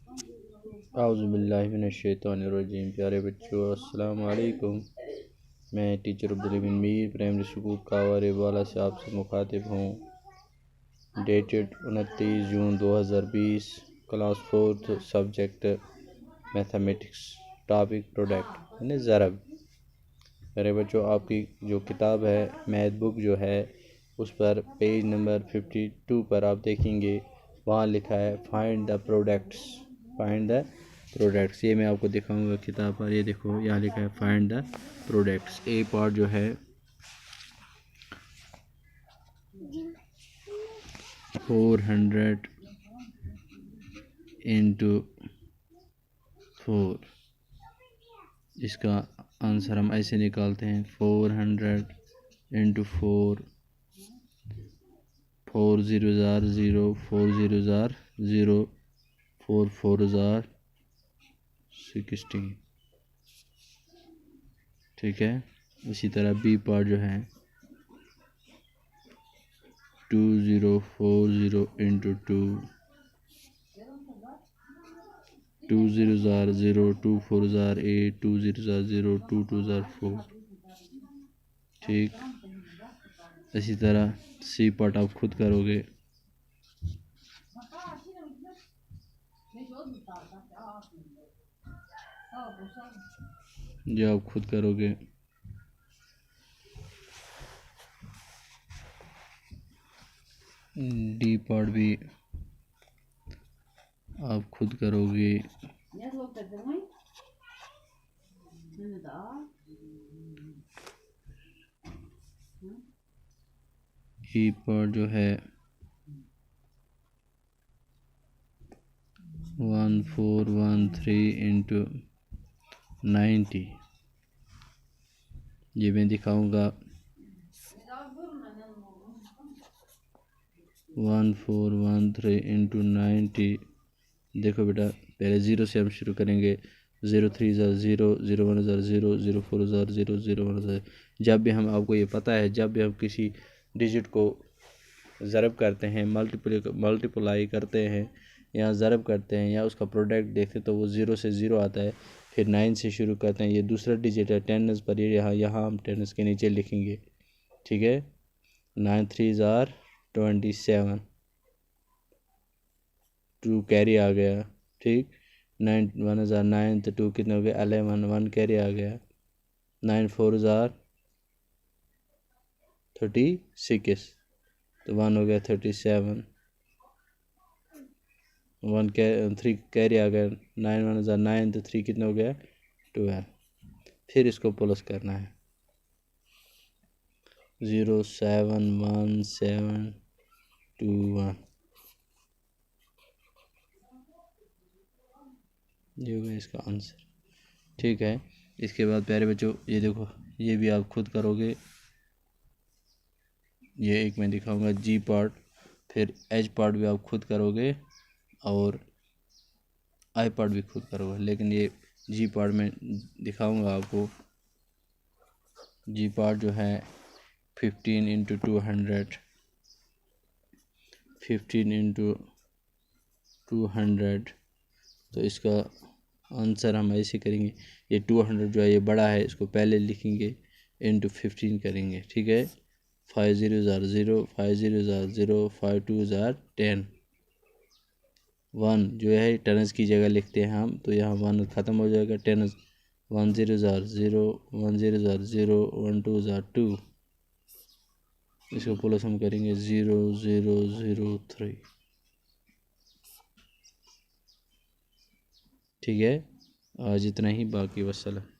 औज़ुबिल्लाहिमिनश्शैतानिर्रजीम। प्यारे बच्चों, अस्सलाम वालेकुम। मैं teacher Abdul Mir primary school Kawarwala से आपसे मुखातिब हूँ। Dated 29 June 2020, class 4th, subject mathematics, topic product यानी ज़रब। प्यारे बच्चों, आपकी जो किताब है मैथ बुक जो है उस पर पेज नंबर 52 पर आप देखेंगे, वहाँ लिखा है find the products. Find the products, ये मैं आपको दिखाऊंगा किताब पर। ये देखो, यहाँ लिखा है find the products. A part जो है 400 इंटू 4, इसका आंसर हम ऐसे निकालते हैं 400 इंटू 4, 4 0 ज़ार 0, 4 0 ज़ार 0, 4 4 ज़ार 16। ठीक है। इसी तरह बी पार्ट जो है 2040 इंटू 2, 2 0 ज़ार 0, 2 4 ज़ार 8, 2 0 ज़ार 0, 2 2 ज़ार 4। ठीक। इसी तरह सी पार्ट आप खुद करोगे। जो आप खुद करोगे, डी पार्ट भी आप खुद करोगे। ई पार्ट जो है 1413 इंटू 90, ये मैं दिखाऊंगा। 1413 इंटू 90। देखो बेटा, पहले ज़ीरो से हम शुरू करेंगे। 0 3 ज़ार 0, 0 1 ज़ार 0, 0 4 ज़ार 0, 0 1 ज़ार। जब भी हम, आपको ये पता है, जब भी हम किसी डिजिट को ज़रब करते हैं, मल्टीप्लाई करते हैं या ज़रब करते हैं या उसका प्रोडक्ट देखते हैं, तो वो 0 से 0 आता है। फिर 9 से शुरू करते हैं। ये दूसरा डिजिट है टेन्स पर, ये यहाँ हम टेन्स के नीचे लिखेंगे। ठीक है। 9 3 ज़ार 27, 2 कैरी आ गया। ठीक। 9 1 ज़ार 9, तो 2 कितने हो गए 11, 1 कैरी आ गया। 9 4 ज़ार 36, तो 1 हो गया 37, 3 कैरी आ गया। 9 1 ज़ार 9, तो 3 कितना हो गया 12। फिर इसको प्लस करना है। 0 7 1 7 2 1, ये हो गया इसका आंसर। ठीक है। इसके बाद प्यारे बच्चों, ये देखो, ये भी आप खुद करोगे। ये एक मैं दिखाऊंगा जी पार्ट, फिर एच पार्ट भी आप खुद करोगे और आई पार्ट भी खुद करोगे। लेकिन ये जी पार्ट में दिखाऊंगा आपको। जी पार्ट जो है 15 इंटू 200, 15 इंटू 200, तो इसका आंसर हम ऐसे करेंगे। ये 200 जो है ये बड़ा है, इसको पहले लिखेंगे, इंटू 15 करेंगे। ठीक है। 5 0 ज़ार 0, 5 0 ज़ार 0, 5 2 ज़ार 10। 1 जो है टेन्स की जगह लिखते हैं हम, तो यहाँ 1 ख़त्म हो जाएगा। टेन्स 1 0 ज़ार 0, 1 0 ज़ार 0, 1 2 ज़ार 2। इसको प्लस हम करेंगे 0 0 0 3। ठीक है। आज इतना ही, बाकी वस्सलाम।